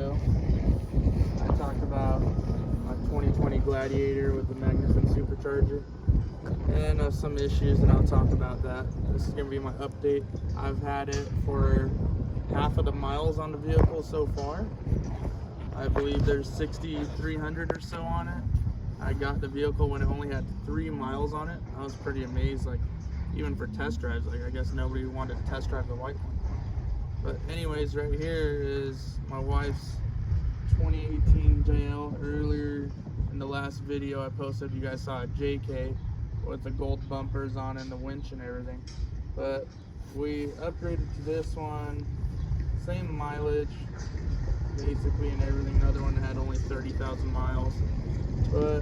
video, I talked about my 2020 Gladiator with the Magnuson supercharger and some issues, and I'll talk about that. This is going to be my update. I've had it for half of the miles on the vehicle so far. I believe there's 6,300 or so on it. I got the vehicle when it only had 3 miles on it. I was pretty amazed, like even for test drives, like I guess nobody wanted to test drive the white one. But anyways, right here is my wife's 2018 JL. Earlier in the last video I posted, you guys saw a JK with the gold bumpers on and the winch and everything. But we upgraded to this one, same mileage basically and everything. Another one that had only 30,000 miles, but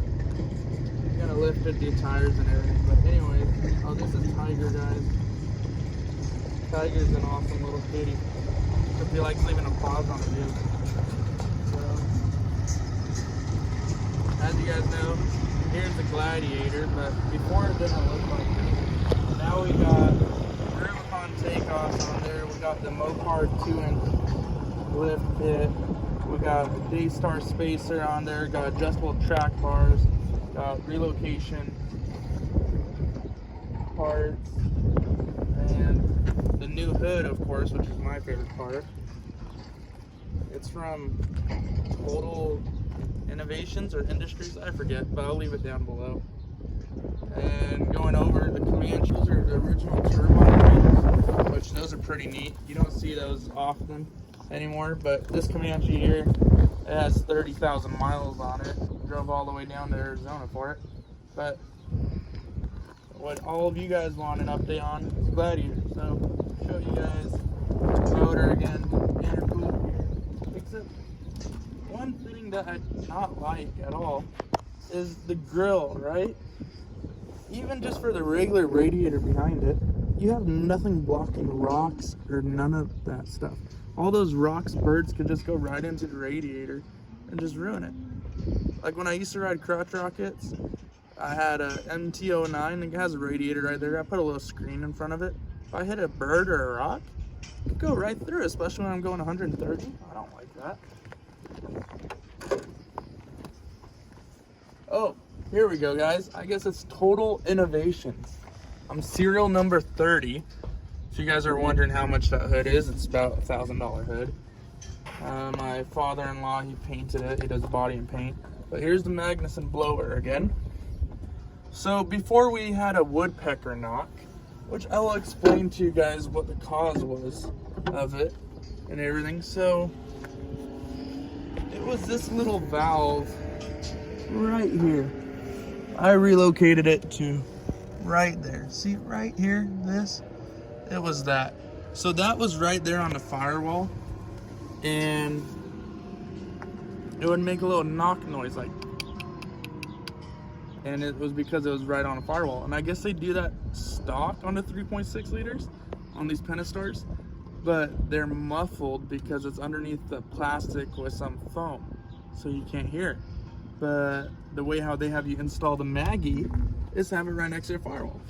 kind of lifted the tires and everything. But anyways, oh, this is Tiger, guys. Tiger's an awesome little kitty. If he likes leaving a pause on the vehicle. So, as you guys know, here's the Gladiator, but before it didn't look like this. Now we got Rubicon takeoffs on there. We got the Mopar 2-inch lift kit. We got a Daystar spacer on there. Got adjustable track bars. Got relocation parts. And the new hood, of course, which is my favorite part. It's from Total Innovations or Industries, I forget, but I'll leave it down below. And going over the Comanches, are the original turbine, which those are pretty neat. You don't see those often anymore, but this Comanche here, it has 30,000 miles on it. Drove all the way down to Arizona for it. But what all of you guys want an update on is Gladiator. So show you guys the motor again, intercooler here. Except one thing that I do not like at all is the grill, right? Even just for the regular radiator behind it, you have nothing blocking rocks or none of that stuff. All those rocks, birds could just go right into the radiator and just ruin it. Like when I used to ride crotch rockets, I had a MT-09, it has a radiator right there. I put a little screen in front of it. If I hit a bird or a rock, it could go right through, especially when I'm going 130. I don't like that. Oh, here we go, guys. I guess it's Total Innovations. I'm serial number 30. If you guys are wondering how much that hood is, it's about $1,000 hood. My father-in-law, he painted it. He does body and paint. But here's the Magnuson blower again. So before we had a woodpecker knock, which I'll explain to you guys what the cause was of it and everything. So it was this little valve right here. I relocated it to right there. See right here, this? It was that. So that was right there on the firewall, and it would make a little knock noise like, and it was because it was right on a firewall. And I guess they do that stock on the 3.6 liters on these Pentastars, but they're muffled because it's underneath the plastic with some foam, so you can't hear it. But the way how they have you install the Maggie is have it right next to your firewall.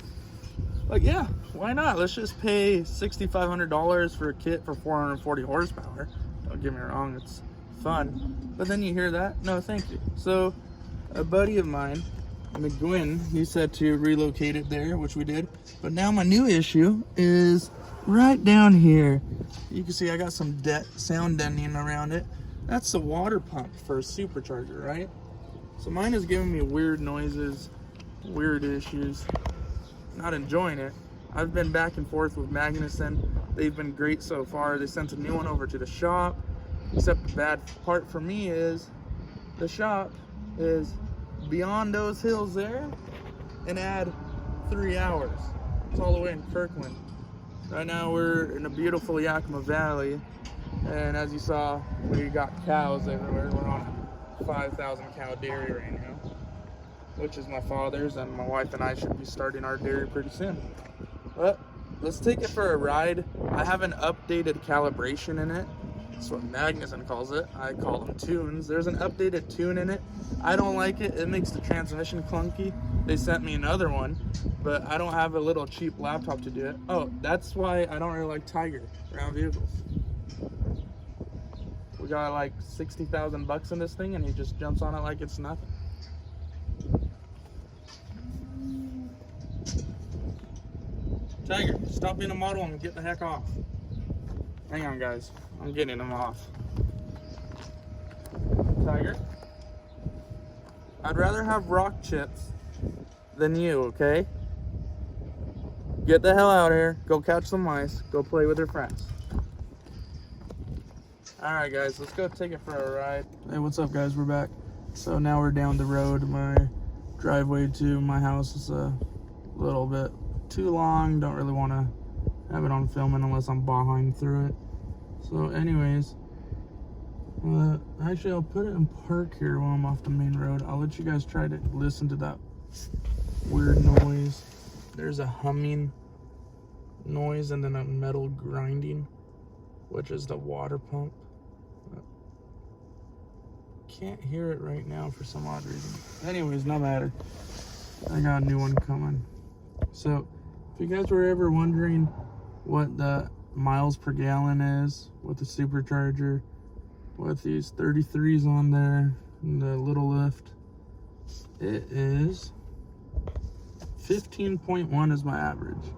Like, yeah, why not? Let's just pay $6,500 for a kit for 440 horsepower. Don't get me wrong, it's fun. But then you hear that? No, thank you. So a buddy of mine, McGuinn, he said to relocate it there, which we did. But now my new issue is right down here. You can see I got some sound deadening around it. That's the water pump for a supercharger, right? So mine is giving me weird noises, weird issues. Not enjoying it. I've been back and forth with Magnuson. They've been great so far. They sent a new one over to the shop. Except the bad part for me is the shop is beyond those hills there and add 3 hours. It's all the way in Kirkland. Right now we're in a beautiful Yakima Valley, and as you saw, we got cows everywhere. We're on a 5,000 cow dairy right now, which is my father's, and my wife and I should be starting our dairy pretty soon. But let's take it for a ride. I have an updated calibration in it. That's what Magnuson calls it. I call them tunes. There's an updated tune in it. I don't like it. It makes the transmission clunky. They sent me another one, but I don't have a little cheap laptop to do it. Oh, that's why I don't really like Tiger around vehicles. We We got like 60,000 bucks in this thing, and he just jumps on it like it's nothing. Tiger, stop being a model and get the heck off. Hang on, guys. I'm getting him off. Tiger, I'd rather have rock chips than you, okay? Get the hell out of here. Go catch some mice. Go play with your friends. Alright, guys. Let's go take it for a ride. Hey, what's up, guys? We're back. So now we're down the road. My driveway to my house is a little bit too long. Don't really want to have it on filming unless I'm behind through it. So anyways, actually I'll put it in park here while I'm off the main road. I'll let you guys try to listen to that weird noise. There's a humming noise and then a metal grinding, which is the water pump. Can't hear it right now for some odd reason. Anyways, no matter. I got a new one coming. So if you guys were ever wondering what the miles per gallon is with the supercharger, with these 33s on there and the little lift, it is 15.1 is my average,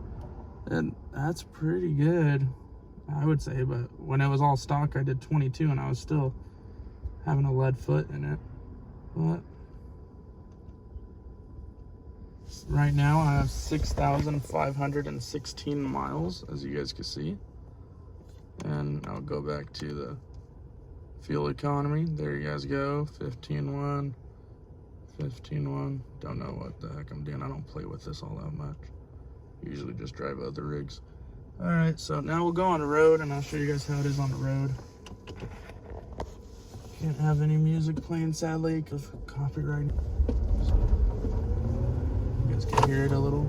and that's pretty good, I would say. But when it was all stock, I did 22 and I was still having a lead foot in it. But right now I have 6,516 miles, as you guys can see. And I'll go back to the fuel economy. There you guys go. 15.1, 15.1. Don't know what the heck I'm doing. I don't play with this all that much. Usually just drive other rigs. Alright, so now we'll go on the road and I'll show you guys how it is on the road. Can't have any music playing, sadly, because of copyright. So you guys can hear it a little.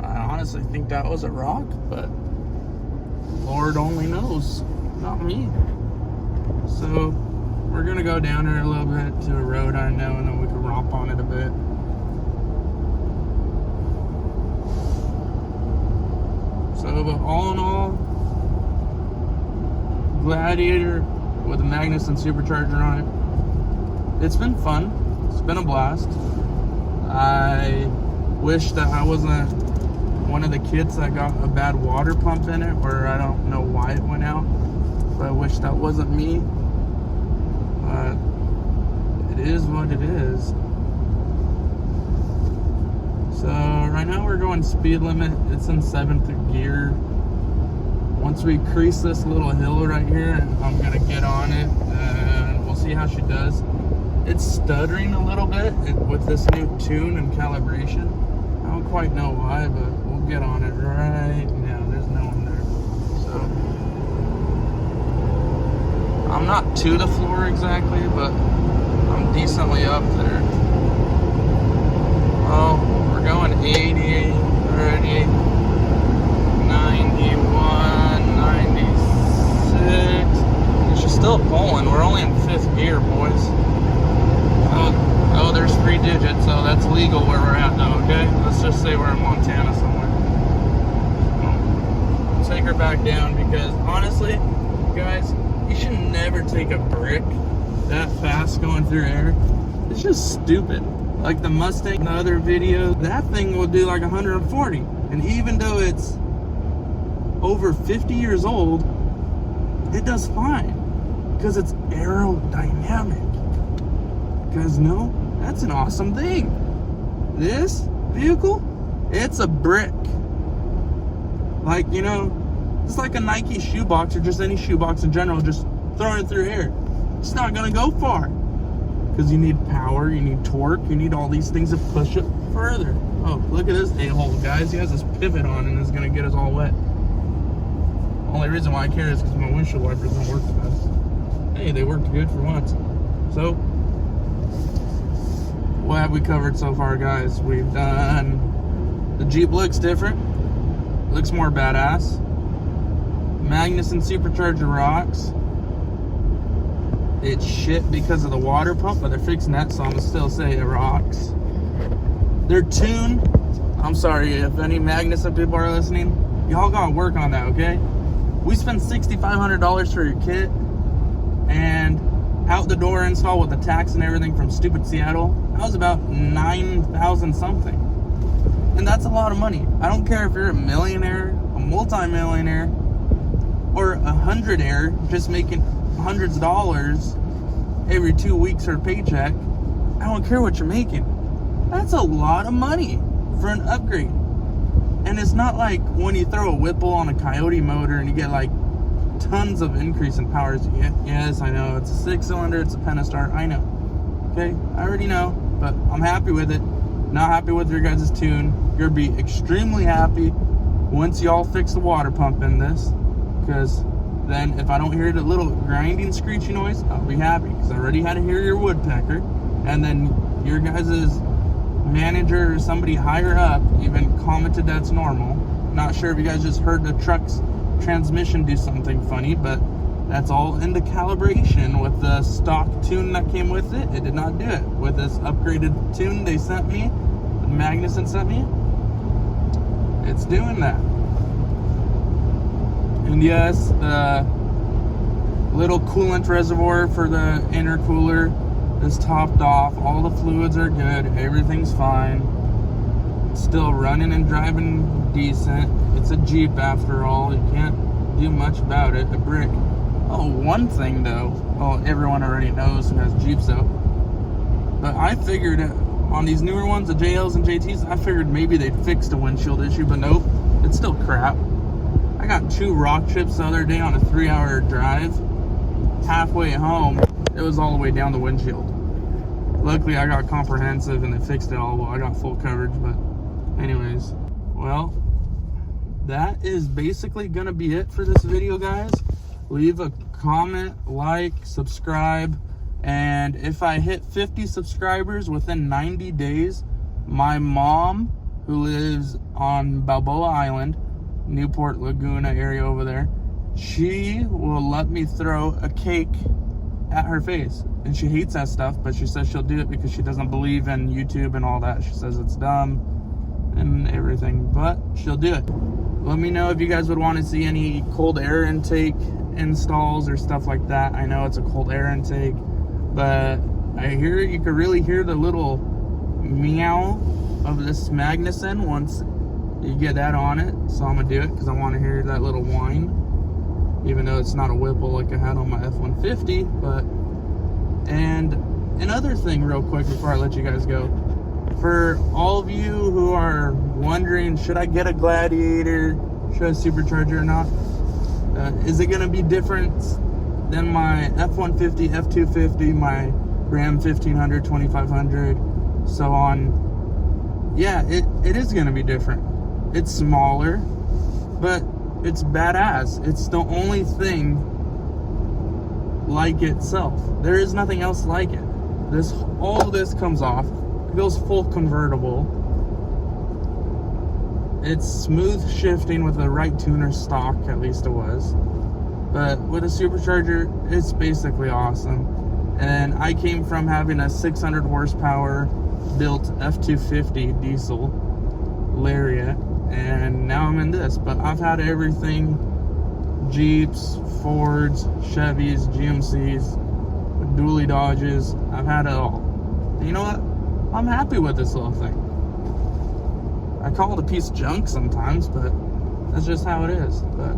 I honestly think that was a rock, but Lord only knows, not me. So we're gonna go down there a little bit to a road I know, and then we can romp on it a bit. So, but all in all, Gladiator with a Magnuson supercharger on it. It's been fun. It's been a blast. I wish that I wasn't one of the kids that got a bad water pump in it, or I don't know why it went out. But I wish that wasn't me. It is what it is. So right now we're going speed limit. It's in 7th gear. Once we crease this little hill right here, I'm gonna get on it and we'll see how she does. It's stuttering a little bit with this new tune and calibration. I don't quite know why, but we'll get on it right now. There's no one there. So I'm not to the floor exactly, but I'm decently up there. Oh, we're going 88, 30, 91, 96. She's still pulling. We're only in 5th gear, boys. Oh, there's 3 digits, so that's legal where we're at now, okay? Let's just say we're in Montana somewhere. I'll take her back down because, honestly, guys, you should never take a brick that fast going through air. It's just stupid. Like the Mustang in the other video, that thing will do like 140. And even though it's over 50 years old, it does fine. Because it's aerodynamic. Guys know? That's an awesome thing. This vehicle, it's a brick. Like, you know, it's like a Nike shoebox or just any shoebox in general, just throwing it through air. It's not gonna go far. Because you need power, you need torque, you need all these things to push it further. Oh, look at this a-hole, guys. He has this pivot on and it's gonna get us all wet. Only reason why I care is because my windshield wipers don't work the best. Hey, they worked good for once. So, what have we covered so far, guys? We've done, the Jeep looks different, looks more badass. Magnuson supercharger rocks. It's shit because of the water pump, but they're fixing that, so I'm gonna still say it rocks. Their tune, I'm sorry if any Magnuson people are listening. Y'all gotta work on that, okay? We spent $6,500 for your kit, and out the door install with the tax and everything from stupid Seattle, that was about $9,000 something. And that's a lot of money. I don't care if you're a millionaire, a multi-millionaire, or a hundredaire just making hundreds of dollars every 2 weeks for a paycheck. I don't care what you're making. That's a lot of money for an upgrade. And it's not like when you throw a Whipple on a Coyote motor and you get like tons of increase in powers. Yes, I know, it's a 6-cylinder, it's a Pentastar, I know. Okay, I already know, but I'm happy with it. Not happy with your guys' tune. You'll be extremely happy once y'all fix the water pump in this, because then if I don't hear the little grinding, screechy noise, I'll be happy, because I already had to hear your woodpecker, and then your guys' manager or somebody higher up even commented that's normal. Not sure if you guys just heard the truck's transmission do something funny, but that's all in the calibration with the stock tune that came with it. It did not do it. With this upgraded tune they sent me, the Magnuson sent me, it's doing that. And yes, the little coolant reservoir for the intercooler is topped off. All the fluids are good. Everything's fine. Still running and driving decent. It's a Jeep after all. You can't do much about it. A brick. Oh, one thing though. Well, everyone already knows who has Jeeps though. But I figured on these newer ones, the JLs and JTs, I figured maybe they'd fix the windshield issue, but nope. It's still crap. I got 2 rock chips the other day on a 3-hour drive. Halfway home, it was all the way down the windshield. Luckily, I got comprehensive and they fixed it all. Well, I got full coverage, but anyways. Well, that is basically gonna be it for this video, guys. Leave a comment, like, subscribe, and if I hit 50 subscribers within 90 days, my mom, who lives on Balboa Island, Newport Laguna area over there, she will let me throw a cake at her face. And she hates that stuff, but she says she'll do it because she doesn't believe in YouTube and all that. She says it's dumb and everything, but she'll do it. Let me know if you guys would want to see any cold air intake installs or stuff like that. I know it's a cold air intake, but I hear you could really hear the little meow of this Magnuson once you get that on it. So I'm gonna do it because I want to hear that little whine, even though it's not a Whipple like I had on my F-150. But, and another thing real quick before I let you guys go, for all of you who are wondering, should I get a Gladiator, should I supercharge it or not, is it going to be different than my F-150, F-250, my Ram 1500, 2500, so on? Yeah, it is going to be different. It's smaller, but it's badass. It's the only thing like itself. There is nothing else like it. All this comes off. It goes full convertible. It's smooth shifting with the right tuner stock, at least it was. But with a supercharger, it's basically awesome. And I came from having a 600 horsepower built F-250 diesel Lariat, and now I'm in this. But I've had everything: Jeeps, Fords, Chevys, GMCs, dually Dodges. I've had it all. And you know what? I'm happy with this little thing. I call it a piece of junk sometimes, but that's just how it is. But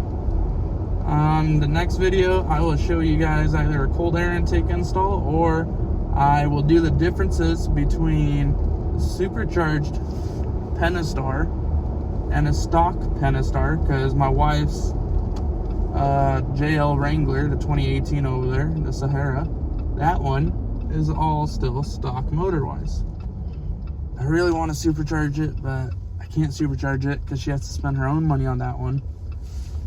on the next video, I will show you guys either a cold air intake install, or I will do the differences between a supercharged Pentastar and a stock Pentastar, because my wife's JL Wrangler, the 2018 over there, the Sahara, that one is all still stock motor-wise. I really want to supercharge it, but I can't supercharge it because she has to spend her own money on that one.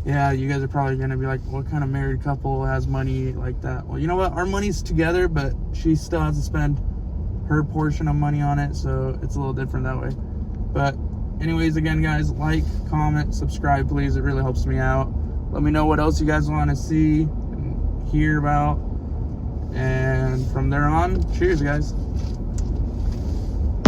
Yeah, you guys are probably going to be like, what kind of married couple has money like that? Well, you know what? Our money's together, but she still has to spend her portion of money on it, so it's a little different that way. But anyways, again, guys, like, comment, subscribe, please. It really helps me out. Let me know what else you guys want to see and hear about. And from there on, cheers, guys.